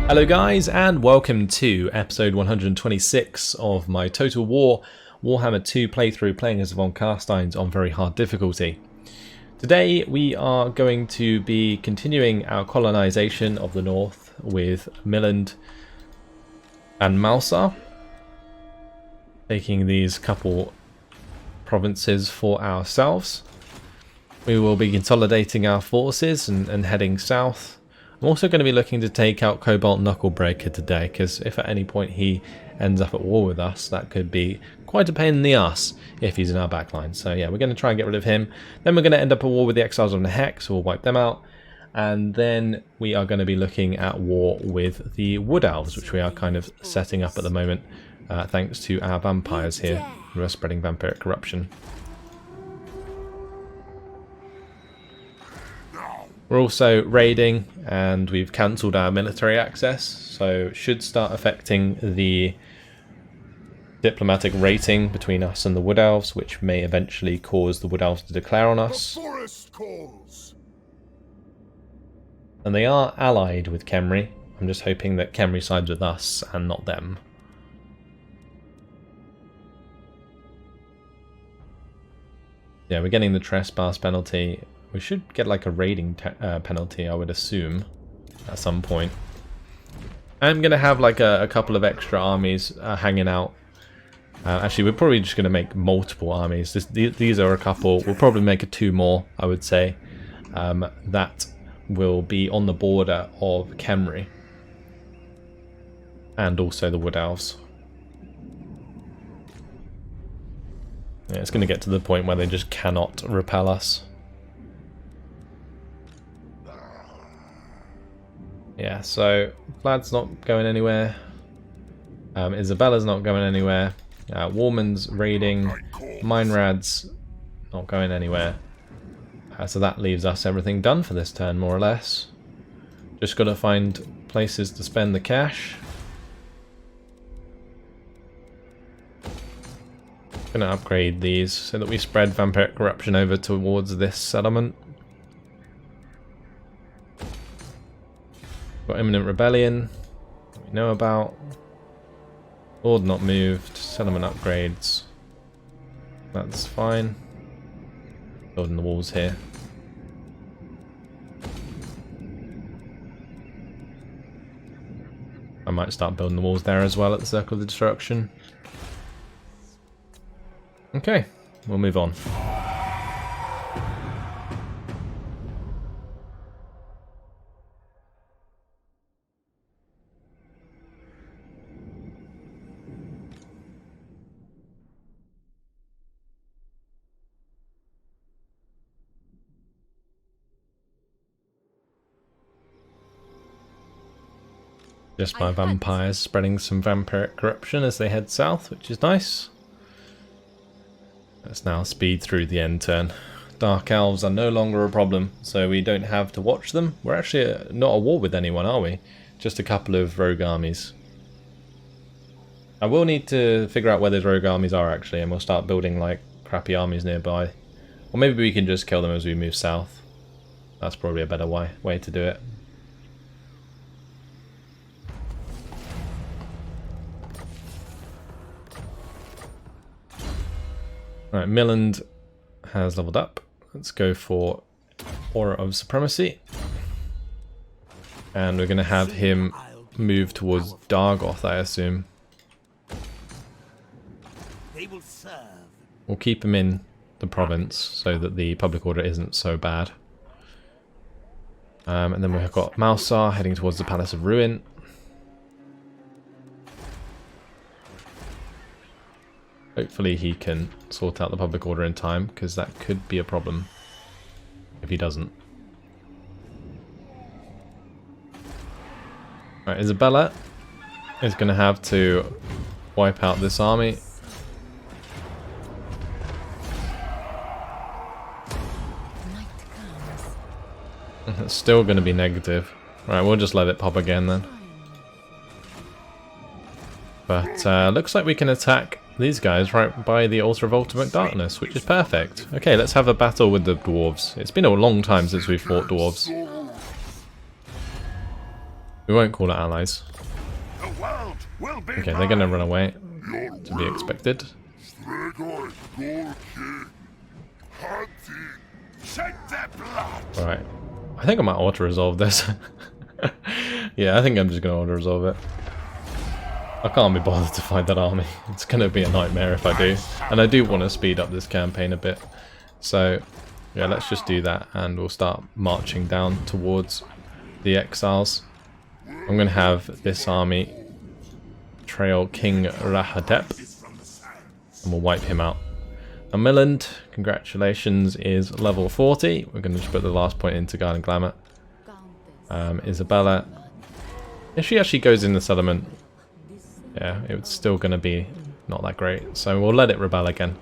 Hello guys, and welcome to episode 126 of my Total War Warhammer 2 playthrough, playing as Von Carstein on very hard difficulty. Today we are going to be continuing our colonisation of the north with Milland and Malsar, taking these couple provinces for ourselves. We will be consolidating our forces and heading south. I'm also going to be looking to take out Cobalt Knucklebreaker today, because if at any point he ends up at war with us, that could be quite a pain in the ass if he's in our backline. So yeah, we're going to try and get rid of him. Then we're going to end up at war with the Exiles on the Hex, so we'll wipe them out. And then we are going to be looking at war with the Wood Elves, which we are kind of setting up at the moment, thanks to our vampires here, who are spreading vampiric corruption. We're also raiding, and we've cancelled our military access, so should start affecting the diplomatic rating between us and the Wood Elves, which may eventually cause the Wood Elves to declare on us. The forest calls. And they are allied with Khemri. I'm just hoping that Khemri sides with us and not them. Yeah, we're getting the trespass penalty. We should get like a raiding penalty, I would assume, at some point. I'm going to have like a couple of extra armies hanging out. Actually, we're probably just going to make multiple armies. These are a couple. We'll probably make two more, I would say. That will be on the border of Khemri. And also the Wood Elves. Yeah, it's going to get to the point where they just cannot repel us. Yeah, so Vlad's not going anywhere. Isabella's not going anywhere. Warman's raiding. Meinrad's not going anywhere. So that leaves us everything done for this turn, more or less. Just got to find places to spend the cash. Gonna upgrade these so that we spread vampiric corruption over towards this settlement. Got imminent rebellion, we know about. Lord not moved, settlement upgrades. That's fine. Building the walls here. I might start building the walls there as well at the Circle of Destruction. Okay, we'll move on. Just my vampires spreading some vampiric corruption as they head south, which is nice. Let's now speed through the end turn. Dark Elves are no longer a problem, so we don't have to watch them. We're actually not at war with anyone, are we? Just a couple of rogue armies. I will need to figure out where those rogue armies are actually, and we'll start building like crappy armies nearby. Or maybe we can just kill them as we move south. That's probably a better way to do it. Right, Milland has leveled up. Let's go for Aura of Supremacy. And we're going to have him move towards Dargoth, I assume. We'll keep him in the province so that the public order isn't so bad. And then we've got Malsar heading towards the Palace of Ruin. Hopefully he can sort out the public order in time, because that could be a problem if he doesn't. Right, Isabella is going to have to wipe out this army. It's still going to be negative. Right, we'll just let it pop again then. But looks like we can attack these guys right by the Altar of Ultimate Darkness, which is perfect. Okay, let's have a battle with the dwarves. It's been a long time since we've fought dwarves. We won't call it allies. Okay, they're going to run away. To be expected. Alright. I think I might auto-resolve this. Yeah, I think I'm just going to auto-resolve it. I can't be bothered to fight that army. It's going to be a nightmare if I do. And I do want to speed up this campaign a bit. So, yeah, let's just do that. And we'll start marching down towards the exiles. I'm going to have this army trail King Rahadep. And we'll wipe him out. And Milland, congratulations, is level 40. We're going to just put the last point into Guard and Glamour. Isabella. If she actually goes in the settlement, yeah, it's still going to be not that great. So we'll let it rebel again.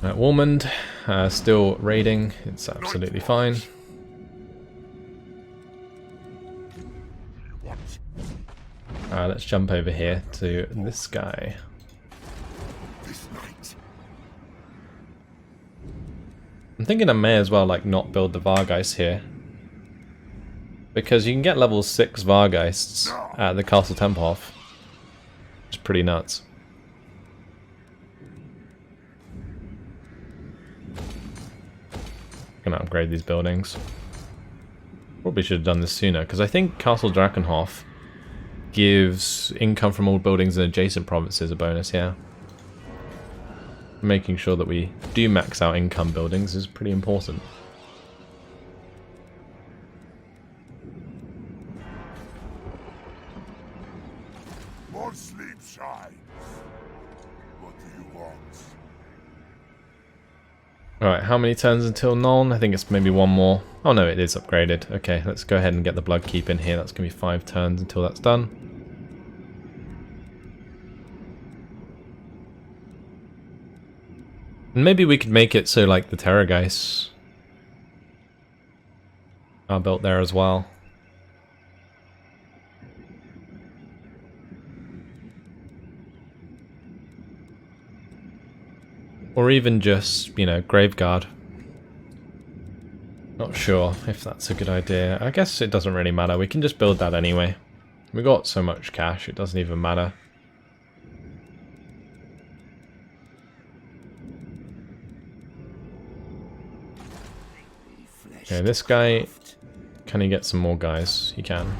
Warmond, still raiding. It's absolutely fine. Let's jump over here to this guy. I'm thinking I may as well like not build the Vargeist here, because you can get level 6 Vargeists at the Castle Tempelhof. It's pretty nuts. I'm gonna upgrade these buildings. Probably should have done this sooner, because I think Castle Drakenhof gives income from all buildings in adjacent provinces a bonus, yeah. Making sure that we do max out income buildings is pretty important. More sleep shine. What do you want? Alright, how many turns until Nuln? I think it's maybe one more. Oh no, it is upgraded. Okay, let's go ahead and get the Bloodkeep in here. That's going to be 5 turns until that's done. And maybe we could make it so like the Terrorgeists are built there as well. Or even just, you know, Graveguard. Not sure if that's a good idea. I guess it doesn't really matter. We can just build that anyway. We got so much cash, it doesn't even matter. Okay, this guy, can he get some more guys? He can.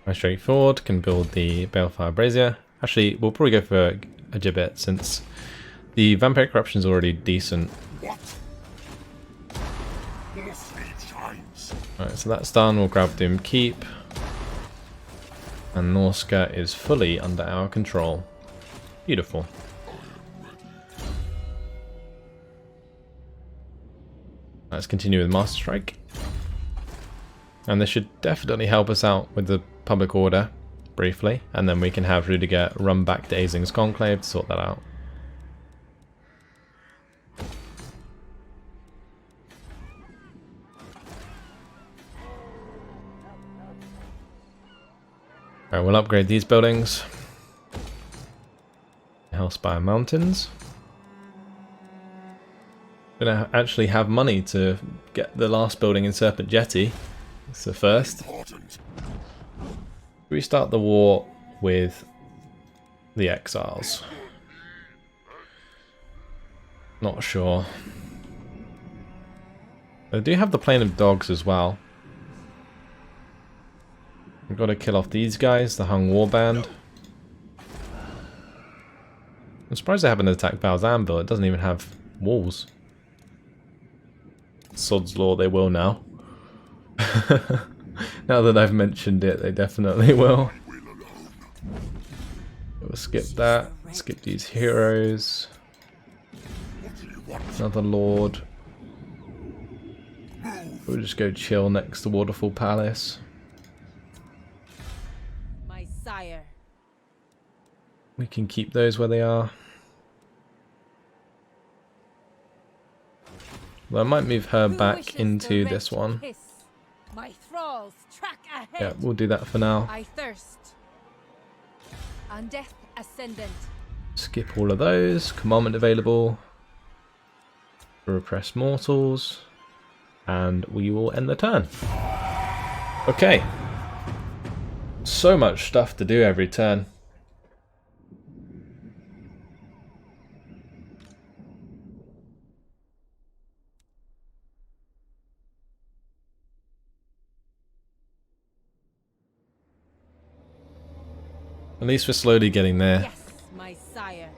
Nice straightforward, can build the Balefire Brazier. Actually, we'll probably go for a Gibbet since the Vampiric Corruption is already decent. Alright, so that's done. We'll grab Doom Keep. And Norska is fully under our control. Beautiful. Let's continue with Master Strike. And this should definitely help us out with the public order, briefly. And then we can have Rudiger run back to Azing's Conclave to sort that out. Alright, we'll upgrade these buildings. Hellspire Mountains. Gonna actually have money to get the last building in Serpent Jetty. It's the first. We start the war with the exiles. Not sure. They do have the Plain of Dogs as well. We've got to kill off these guys, the Hung Warband. I'm surprised they haven't attacked Val's Anvil. It doesn't even have walls. Sod's Law, they will now. Now that I've mentioned it, they definitely will. We'll skip that. Skip these heroes. Another Lord. We'll just go chill next to Waterfall Palace. My sire. We can keep those where they are. Well, I might move her back into this one. My thralls track ahead. Yeah, we'll do that for now. I thirst. On death ascendant. Skip all of those. Commandment available. Repress mortals, and we will end the turn. Okay. So much stuff to do every turn. At least we're slowly getting there. Yes, my sire.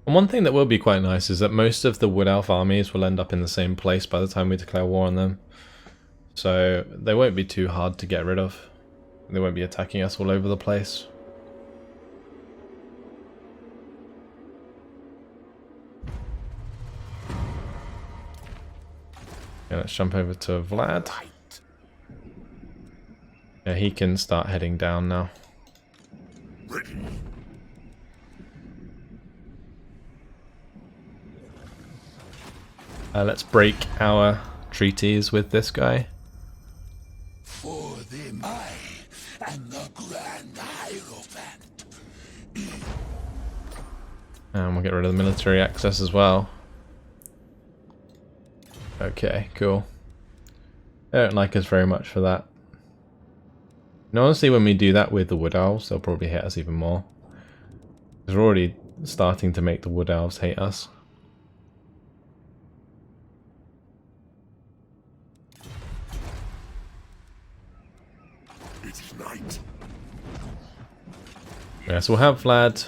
And one thing that will be quite nice is that most of the Wood Elf armies will end up in the same place by the time we declare war on them. So they won't be too hard to get rid of. They won't be attacking us all over the place. Yeah, let's jump over to Vlad. Yeah, he can start heading down now. Let's break our treaties with this guy. For the Mai and the Grand Hierophant. And we'll get rid of the military access as well. Okay, cool. They don't like us very much for that. And honestly, when we do that with the Wood Elves, they'll probably hate us even more. Because we're already starting to make the Wood Elves hate us. It is night. Yeah, so we'll have Vlad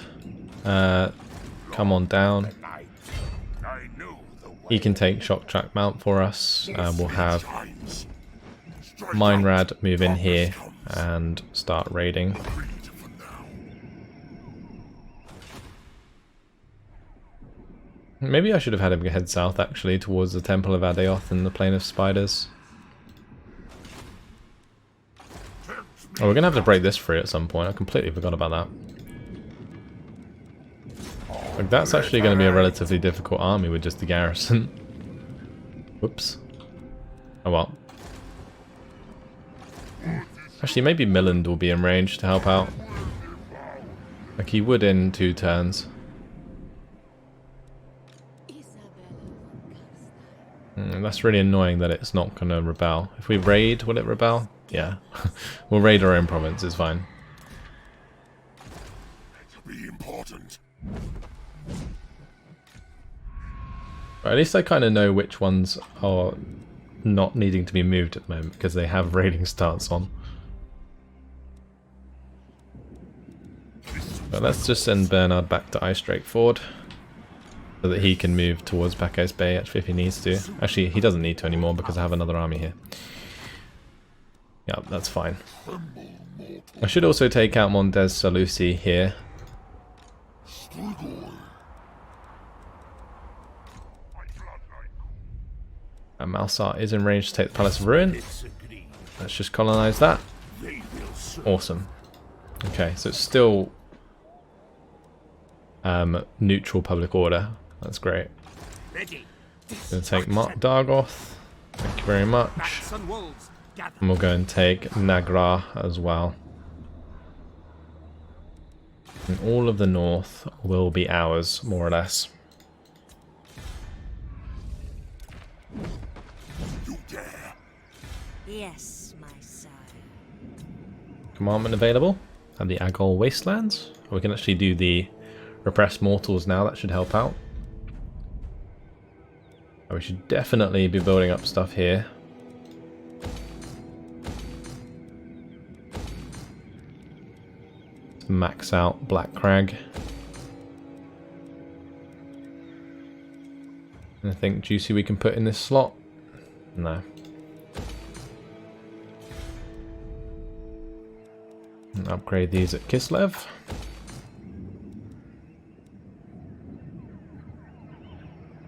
come on down. I knew the way. He can take Shock Track Mount for us. We'll have Times. Strike Minrad out. move in here Darkness comes. and start raiding. Agreed for now. Maybe I should have had him head south actually towards the Temple of Adeoth and the Plain of Spiders. Oh, we're going to have to break this free at some point. I completely forgot about that. Like, that's actually going to be a relatively difficult army with just the garrison. Whoops. Oh well. Actually, maybe Milland will be in range to help out. Like, he would in 2 turns. That's really annoying that it's not going to rebel. If we raid, will it rebel? Yeah. We'll raid our own province, it's fine. Be important. But at least I kind of know which ones are not needing to be moved at the moment, because they have raiding starts on. But let's just send Bernard back to Ice Drake Ford, so that he can move towards Bacchus Bay actually if he needs to. Actually, he doesn't need to anymore because I have another army here. Yeah, that's fine. I should also take out Mondes Salusi here. And Malsart is in range to take the Palace of Ruin. Let's just colonize that. Awesome. Okay, so it's still neutral public order. That's great. Gonna take Dargoth. Thank you very much. And we'll go and take Nagra as well. And all of the north will be ours, more or less. You dare. Yes, my sire. Commandment available. And the Agol Wastelands. We can actually do the Repressed Mortals now, that should help out. We should definitely be building up stuff here. Let's max out Black Crag. Anything juicy we can put in this slot? No. And upgrade these at Kislev.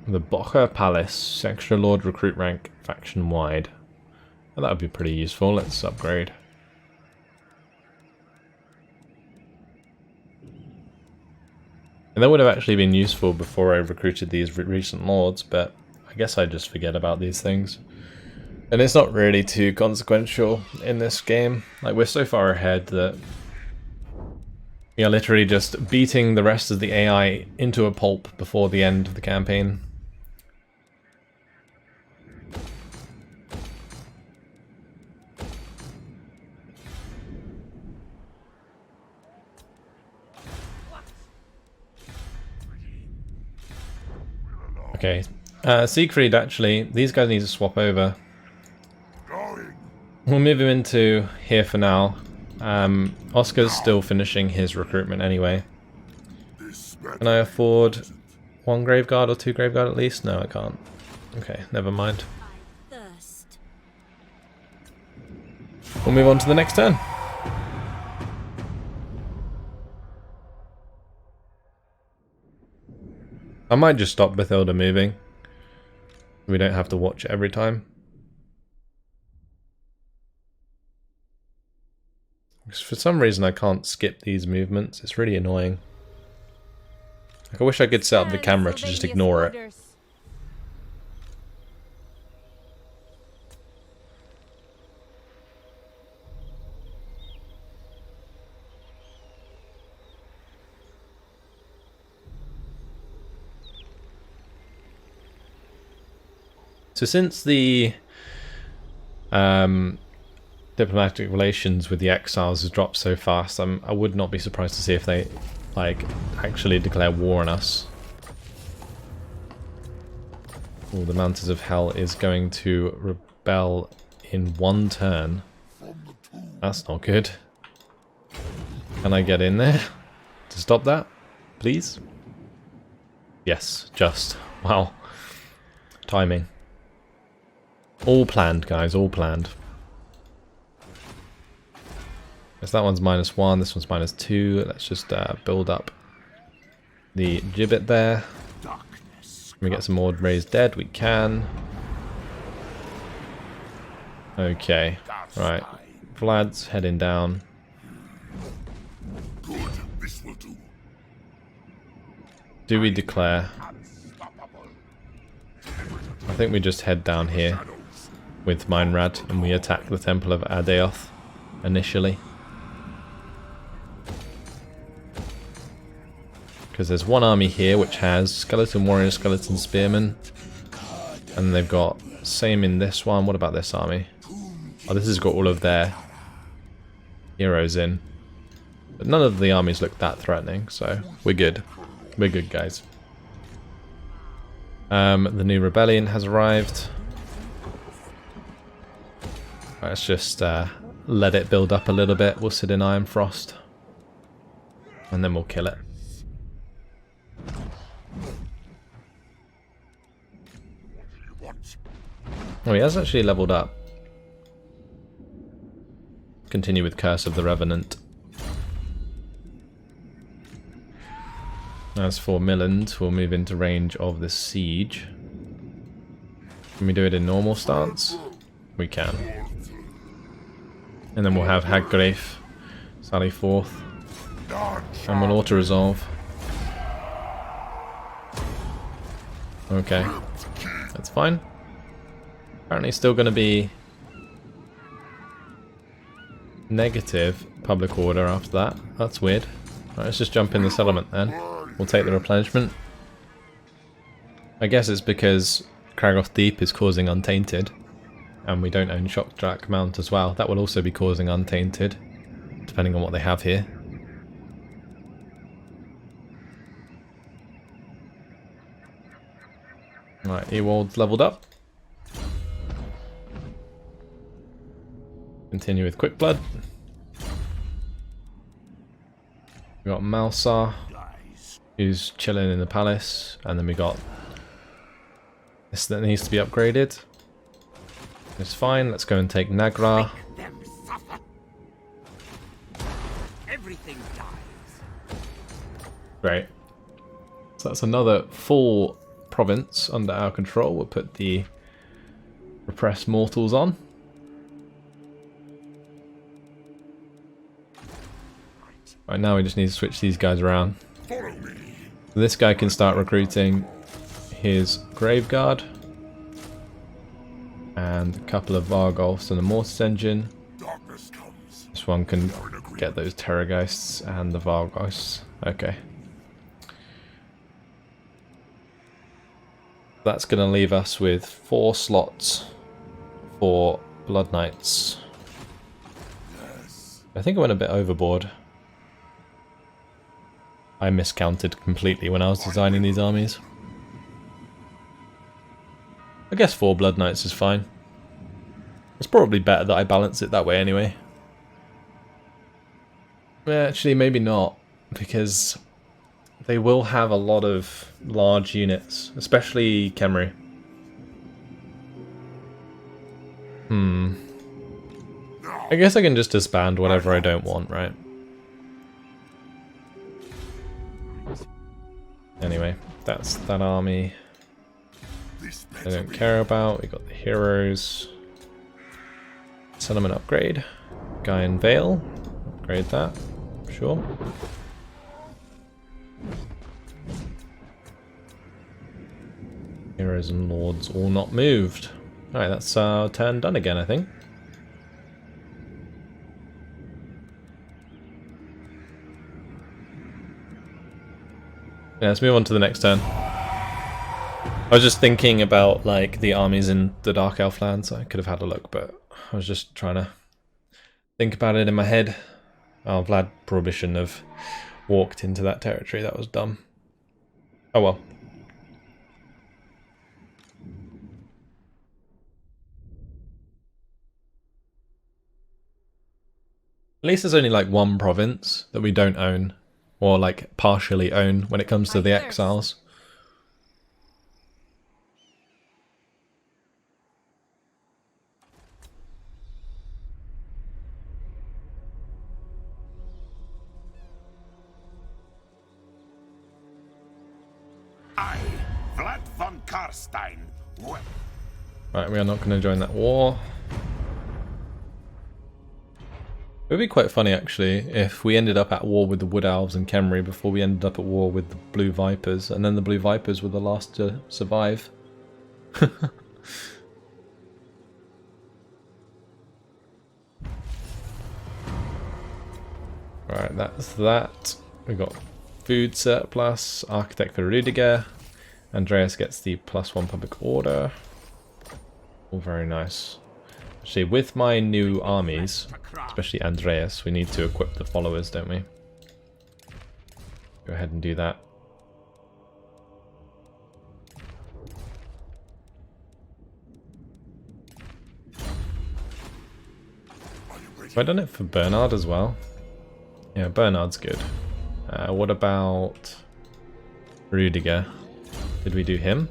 The Bocha Palace, extra Lord recruit rank faction wide. Well, that would be pretty useful. Let's upgrade. And that would have actually been useful before I recruited these recent lords, but I guess I just forget about these things. And it's not really too consequential in this game. Like, we're so far ahead that we are literally just beating the rest of the AI into a pulp before the end of the campaign. Okay, Siegfried, actually, these guys need to swap over. We'll move him into here for now. Oscar's still finishing his recruitment anyway. Can I afford 1 Graveguard or 2 Graveguard at least? No, I can't. Okay, never mind. Thirst. We'll move on to the next turn. I might just stop Bathilda moving. We don't have to watch it every time. Because for some reason I can't skip these movements. It's really annoying. Like, I wish I could set up the camera to just ignore it. So since the diplomatic relations with the exiles has dropped so fast, I would not be surprised to see if they actually declare war on us. Oh, the Mantis of Hell is going to rebel in 1 turn. That's not good. Can I get in there to stop that, please? Yes, just. Wow. Timing. All planned, guys, all planned. Yes, that one's -1, this one's -2. Let's just build up the gibbet there. Can we get some more raised dead? We can. Okay, right. Vlad's heading down. Good, this will do. Do we declare? I think we just head down here with Meinrad and we attack the Temple of Adeoth initially. Because there's one army here which has Skeleton Warrior, Skeleton Spearman. And they've got same in this one. What about this army? Oh, this has got all of their heroes in. But none of the armies look that threatening, so we're good. We're good, guys. The new rebellion has arrived. Right, let's just let it build up a little bit. We'll sit in Iron Frost. And then we'll kill it. Oh, he has actually leveled up. Continue with Curse of the Revenant. As for Milland, we'll move into range of the siege. Can we do it in normal stance? We can. And then we'll have Haggrave sally forth. And we'll auto-resolve. Okay. That's fine. Apparently still going to be negative public order after that. That's weird. Right, let's just jump in the settlement then. We'll take the replenishment. I guess it's because Kragoth Deep is causing Untainted. And we don't own Shockjack Mount as well. That will also be causing Untainted. Depending on what they have here. Right, Ewald's leveled up. Continue with Quick Blood. We got Malsar, who's chilling in the palace, and then we got this that needs to be upgraded. It's fine. Let's go and take Nagra. Everything dies. Great. So that's another full province under our control. We'll put the Repressed Mortals on. Right, now we just need to switch these guys around. So this guy can start recruiting his Graveguard. And a couple of Vargolfs and a Mortis engine. Darkness comes. This one can get those Terrorgeists and the Vargolfs. Okay. That's going to leave us with 4 slots for Blood Knights. Yes. I think I went a bit overboard. I miscounted completely when I was designing these armies. I guess 4 Blood Knights is fine. It's probably better that I balance it that way anyway. Actually, maybe not, because they will have a lot of large units, especially Khemri. I guess I can just disband whatever I don't want, right? Anyway, that's that army. This I better don't be. care about. We got the heroes. Settlement upgrade. Guy in Vale. Upgrade that. Sure. Heroes and lords all not moved. Alright, that's our turn done again, I think. Yeah, let's move on to the next turn. I was just thinking about like the armies in the Dark Elf lands. I could have had a look, but I was just trying to think about it in my head. Oh, Vlad probably shouldn't have walked into that territory. That was dumb. Oh well. At least there's only like one province that we don't own, or like partially own when it comes to the exiles. I, Vlad von Carstein, will. Right, we are not going to join that war. It would be quite funny actually if we ended up at war with the Wood Elves and Khemri before we ended up at war with the Blue Vipers, and then the Blue Vipers were the last to survive. Right, that's that. We got food surplus, Architect for Rudiger. Andreas gets the +1 public order. All very nice. Actually, with my new armies, especially Andreas, we need to equip the followers, don't we? Go ahead and do that. Have I done it for Bernard as well? Yeah, Bernard's good. What about Rudiger? Did we do him?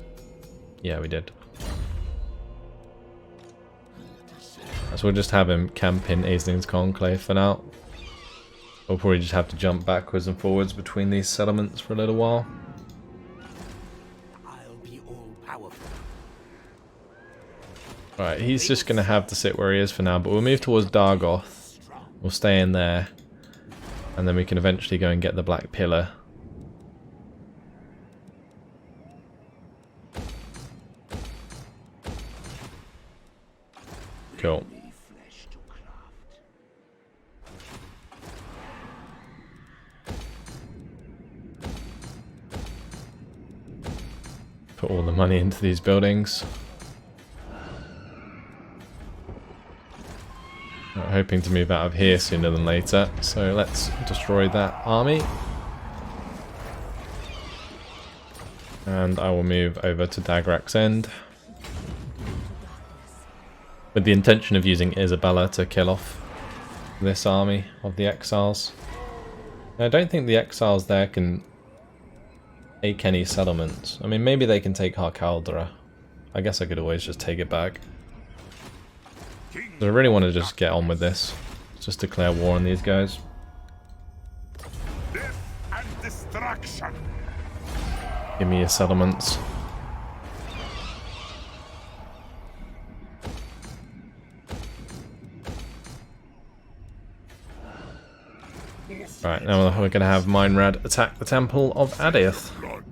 Yeah, we did. So we'll just have him camp in Aisling's Conclave for now. We'll probably just have to jump backwards and forwards between these settlements for a little while. I'll be all powerful. Right, he's just going to have to sit where he is for now, but we'll move towards Dargoth. We'll stay in there. And then we can eventually go and get the Black Pillar. Cool. Put all the money into these buildings. We're hoping to move out of here sooner than later, so let's destroy that army. And I will move over to Dagrak's End, with the intention of using Isabella to kill off this army of the exiles. I don't think the exiles there can take any settlements. I mean, maybe they can take Harkaldra. I guess I could always just take it back. So I really want to just get on with this. Just declare war on these guys. Death and destruction. Give me your settlements. Right, now we're going to have Meinrad attack the Temple of Adath. Blood.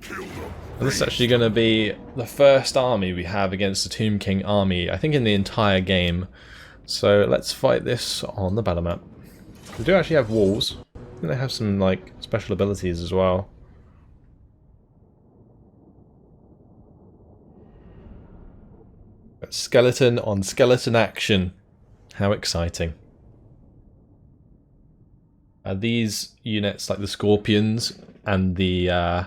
Kill them. This is actually going to be the first army we have against the Tomb King army, I think in the entire game. So let's fight this on the battle map. We do actually have walls. I think they have some like special abilities as well. Skeleton on skeleton action. How exciting. These units, like the Scorpions and the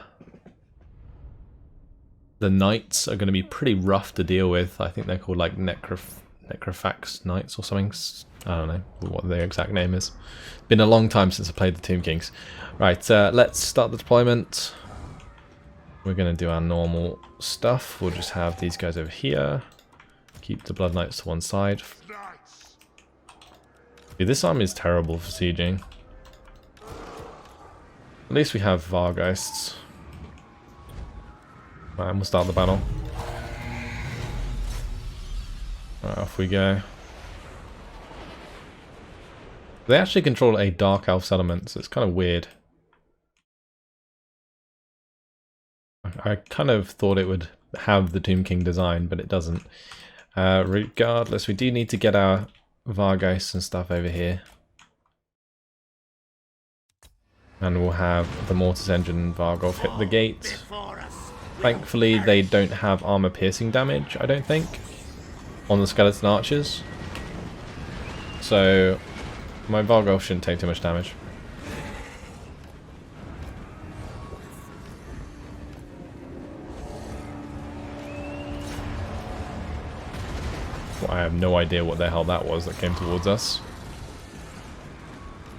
Knights, are going to be pretty rough to deal with. I think they're called like Necrofax Knights or something. I don't know what their exact name is. It's been a long time since I played the Tomb Kings. Right, let's start the deployment. We're going to do our normal stuff. We'll just have these guys over here. Keep the Blood Knights to one side. Dude, this army is terrible for sieging. At least we have Vargheists. Right, and we'll start the battle. Right, off we go. They actually control a Dark Elf settlement, so it's kind of weird. I kind of thought it would have the Tomb King design, but it doesn't. Regardless, we do need to get our Vargheists and stuff over here. And we'll have the Mortis Engine Varghulf hit the gate. Thankfully, they don't have armor piercing damage, I don't think, on the skeleton archers. So my Varghulf shouldn't take too much damage. Well, I have no idea what the hell that was that came towards us.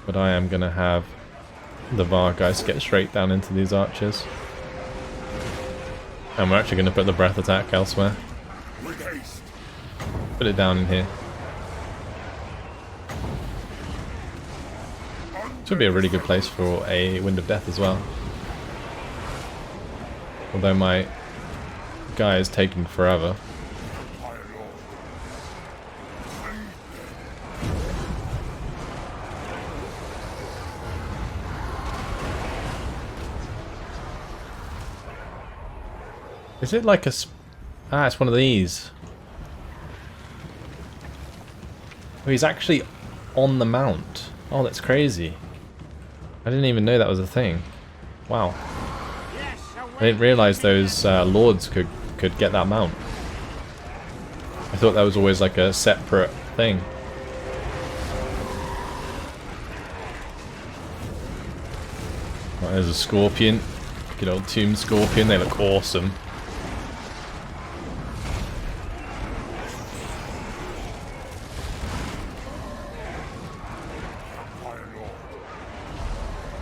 But I am going to have the Vargheists get straight down into these archers. And we're actually going to put the breath attack elsewhere. Put it down in here. This would be a really good place for a Wind of Death as well. Although my guy is taking forever. Is it like a... Ah, it's one of these. Oh, he's actually on the mount. Oh, that's crazy. I didn't even know that was a thing. Wow. I didn't realise those lords could get that mount. I thought that was always like a separate thing. Right, there's a Scorpion. Good old Tomb Scorpion, they look awesome.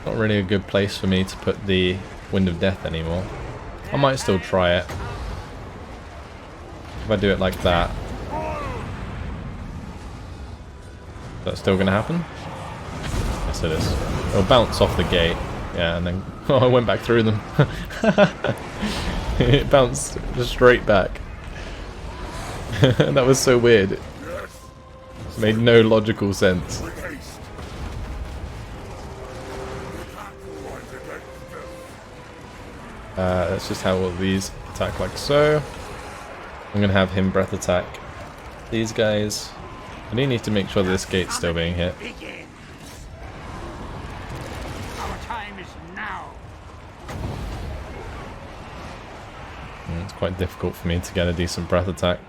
Not really a good place for me to put the Wind of Death anymore. I might still try it. If I do it like that. Is that still going to happen? Yes it is. It'll bounce off the gate. Yeah, and then... Oh, I went back through them. It bounced just straight back. That was so weird. It made no logical sense. That's just how all these attack like so. I'm going to have him breath attack these guys. I do need to make sure this gate's still being hit. Our time is now. It's quite difficult for me to get a decent breath attack.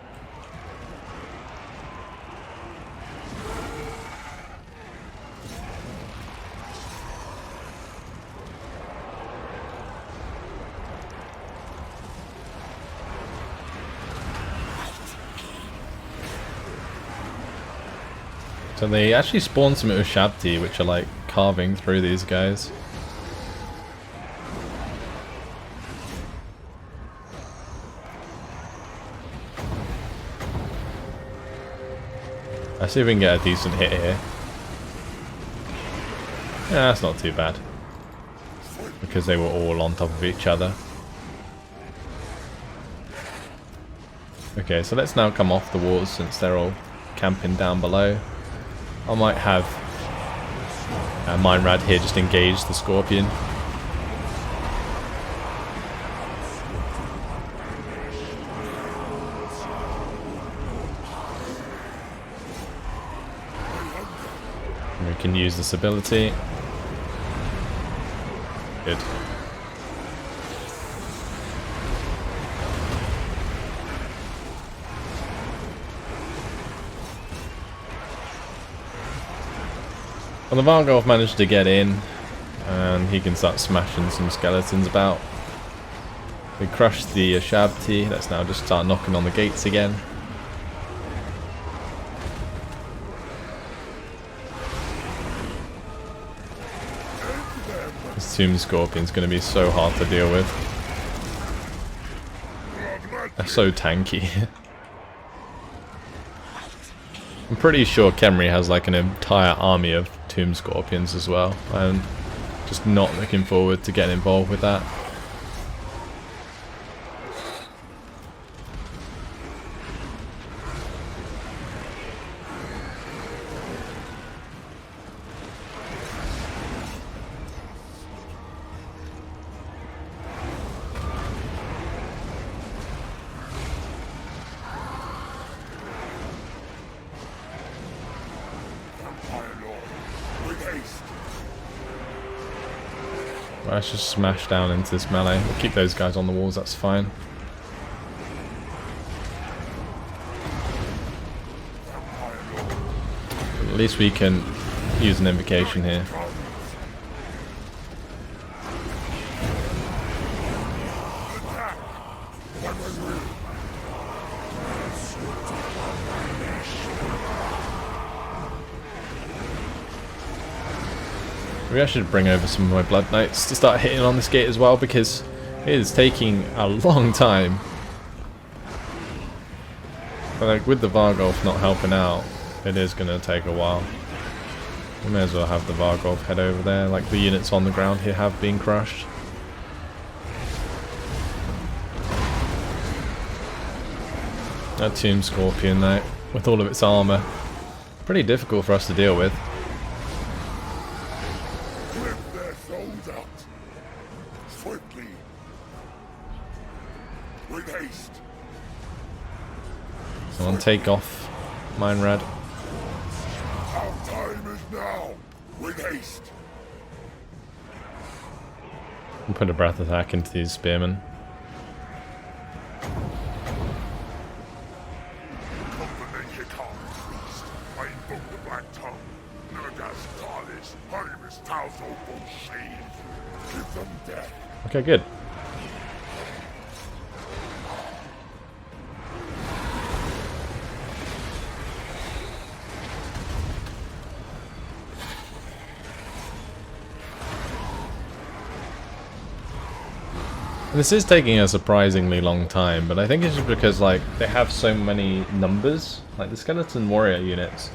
So they actually spawn some Ushabti, which are like carving through these guys. Let's see if we can get a decent hit here. Yeah, that's not too bad. Because they were all on top of each other. Okay, so let's now come off the walls since they're all camping down below. I might have Meinrad here just engage the Scorpion. can use this ability. Good. Well, the Vargolf managed to get in, and he can start smashing some skeletons about. We crushed the Shabti. Let's now just start knocking on the gates again. This Tomb Scorpion's going to be so hard to deal with. They're so tanky. I'm pretty sure Khemri has like an entire army of Tomb Scorpions as well. I'm just not looking forward to getting involved with that. Let's just smash down into this melee. We'll keep those guys on the walls, that's fine. At least we can use an invocation here. Maybe I should bring over some of my Blood Knights to start hitting on this gate as well, because it is taking a long time. But like with the Vargolf not helping out, it is going to take a while. We may as well have the Vargolf head over there, like the units on the ground here have been crushed. That Tomb Scorpion though, with all of its armour, pretty difficult for us to deal with. Swiftly. With haste. Someone take off Mine Red. Our time is now. With haste. And put a breath attack into these spearmen. Okay, good. And this is taking a surprisingly long time, but I think it's just because like they have so many numbers. Like the skeleton warrior units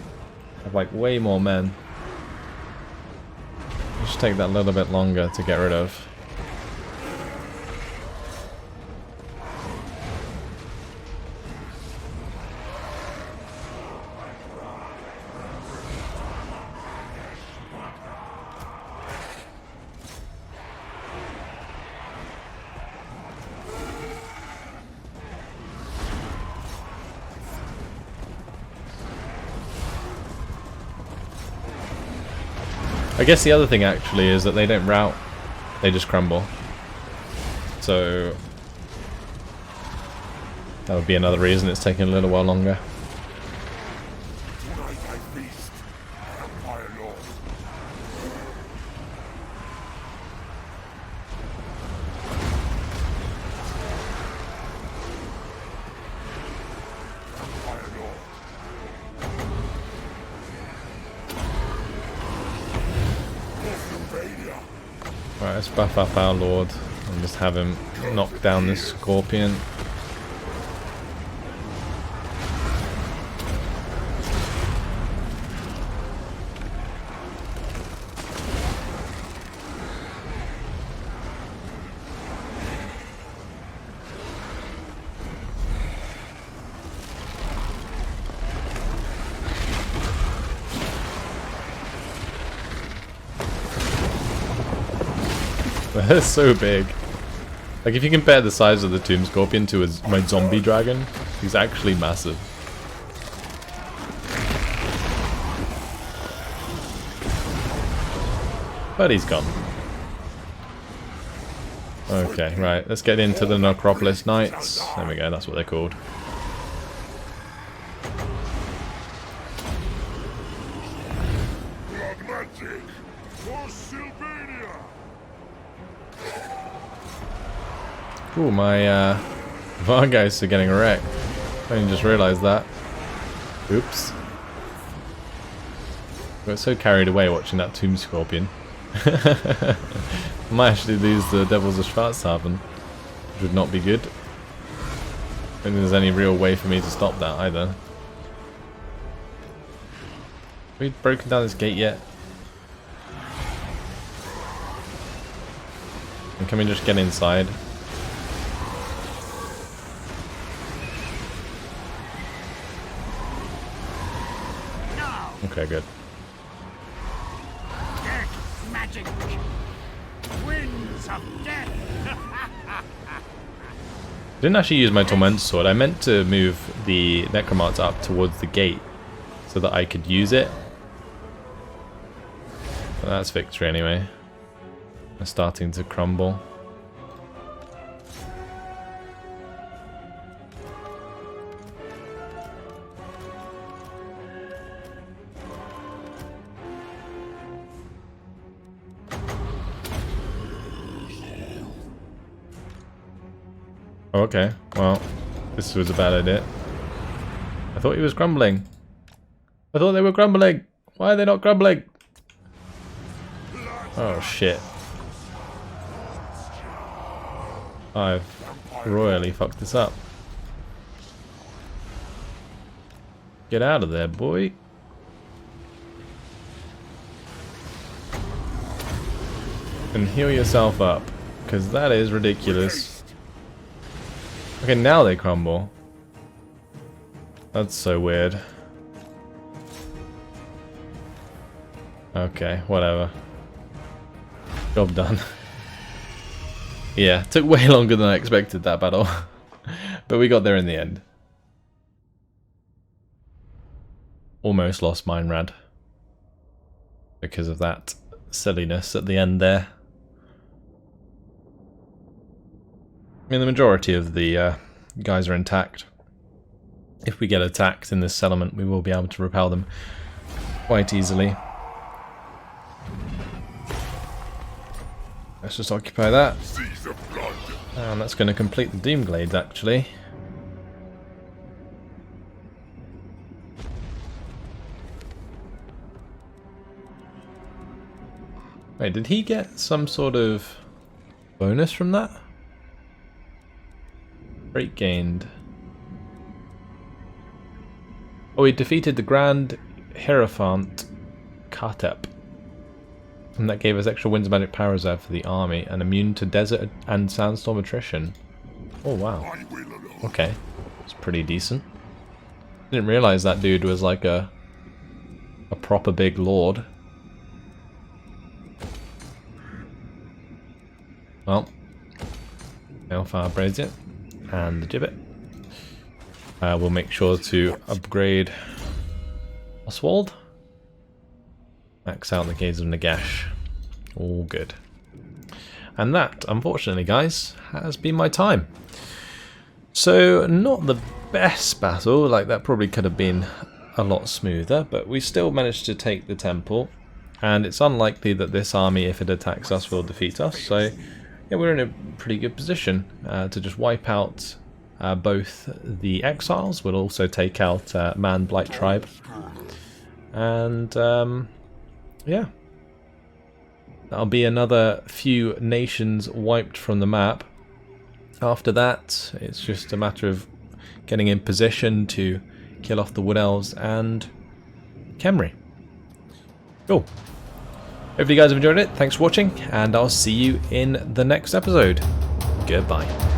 have like way more men. Just take that a little bit longer to get rid of. I guess the other thing actually is that they don't rout, they just crumble. So that would be another reason it's taking a little while longer. Right, let's buff up our Lord and just have him knock down this Scorpion. They're so big. Like if you compare the size of the Tomb Scorpion to my zombie dragon, he's actually massive. But he's gone. Okay, right. Let's get into the Necropolis Knights. There we go, that's what they're called. Blood magic for Sylvania. Ooh, my Vargeists are getting wrecked. I didn't just realise that. Oops. I got so carried away watching that Tomb Scorpion. I might actually lose the Devils of Schwarzhaven, which would not be good. I don't think there's any real way for me to stop that either. Have we broken down this gate yet? And can we just get inside? Okay, good. Death magic. Winds of death. Didn't actually use my Tormentor Sword. I meant to move the Necromancer up towards the gate so that I could use it. But that's victory anyway. They're starting to crumble. Okay, well, this was a bad idea. I thought he was grumbling. I thought they were grumbling. Why are they not grumbling? Oh shit. I've royally fucked this up. Get out of there, boy. And heal yourself up, because that is ridiculous. Okay, now they crumble. That's so weird. Okay, whatever. Job done. Yeah, took way longer than I expected that battle. But we got there in the end. Almost lost Meinrad because of that silliness at the end there. I mean, the majority of the guys are intact. If we get attacked in this settlement, we will be able to repel them quite easily. Let's just occupy that. And that's going to complete the Doomglades, actually. Wait, did he get some sort of bonus from that? Great gained. Oh, he defeated the Grand Hierophant Kartep. And that gave us extra Winds of Magic Power Reserve for the army and immune to desert and sandstorm attrition. Oh wow. Okay. It's pretty decent. Didn't realise that dude was like a proper big lord. Well, Hellfire Brazier and the Gibbet. We'll make sure to upgrade Oswald. Max out the Gaze of Nagash. All good. And that, unfortunately, guys, has been my time. So, not the best battle. Like, that probably could have been a lot smoother, but we still managed to take the temple. And it's unlikely that this army, if it attacks us, will defeat us. So, yeah, we're in a pretty good position to just wipe out both the exiles. We'll also take out Man Blight Tribe. And, yeah. That'll be another few nations wiped from the map. After that, it's just a matter of getting in position to kill off the Wood Elves and Khemri. Cool. Hopefully you guys have enjoyed it. Thanks for watching, and I'll see you in the next episode. Goodbye.